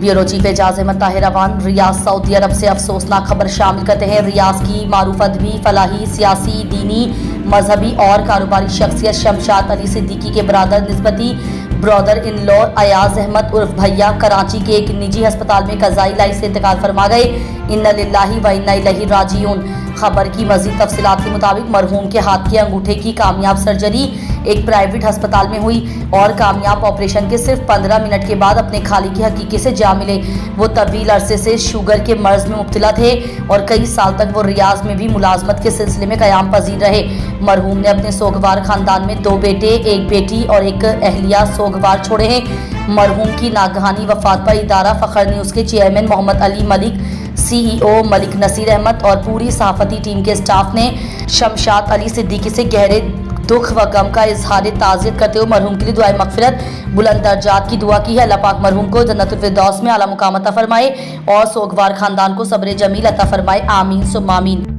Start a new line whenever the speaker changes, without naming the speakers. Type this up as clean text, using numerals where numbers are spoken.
Bureau chief Ejaz Ahmad Tahir Awan रियाज Saudi अरब से अफसोसनाक खबर शामिल करते हैं। रियाज की मारूफ अदबी, फलाही, सियासी, दीनी, मजहबी और कारोबारी शख्सियत शमशाद अली सिद्दीकी के बरादर निस्बती brother in law Ayaz Ahmad उर्फ भैया कराची के एक निजी अस्पताल में कज़ाई इलाज से इंतकाल फरमा गए। इन्ना लिल्लाहि व इन्ना इलैहि राजिऊन। खबर की मज़ीद तफसीलात के मुताबिक मरहूम के हाथ के अंगूठे की कामयाब सर्जरी एक प्राइवेट अस्पताल में हुई और कामयाब ऑपरेशन के सिर्फ 15 मिनट के बाद अपने खालिक की हकीकी से जा मिले। वो तवील अरसे से शुगर के मर्ज में मुब्तला थे और कई साल तक वो रियाज में भी मुलाजमत के सिलसिले में क़याम पजीर रहे। मरहूम ने अपने सोगवार खानदान में 2 बेटे, 1 बेटी और 1 अहलिया सोगवार छोड़े हैं। मरहूम की नागहानी वफात पर इदारा फ़ख्र न्यूज़ के चेयरमैन मोहम्मद अली मलिक, CEO मलिक नसीर अहमद और पूरी सहाफ़ती टीम के स्टाफ ने शमशाद अली सिद्दीकी से गहरे दुख व गम का इजहार ताज़ियत करते हुए मरहूम के लिए दुआए मग़फ़िरत, बुलंद दर्जात की दुआ की है। अल्लाह पाक मरहूम को जन्नतुल फिरदौस में आला मुकाम अता फरमाए और सोगवार खानदान को सब्र जमील अता फरमाए। आमीन सुम्मा आमीन।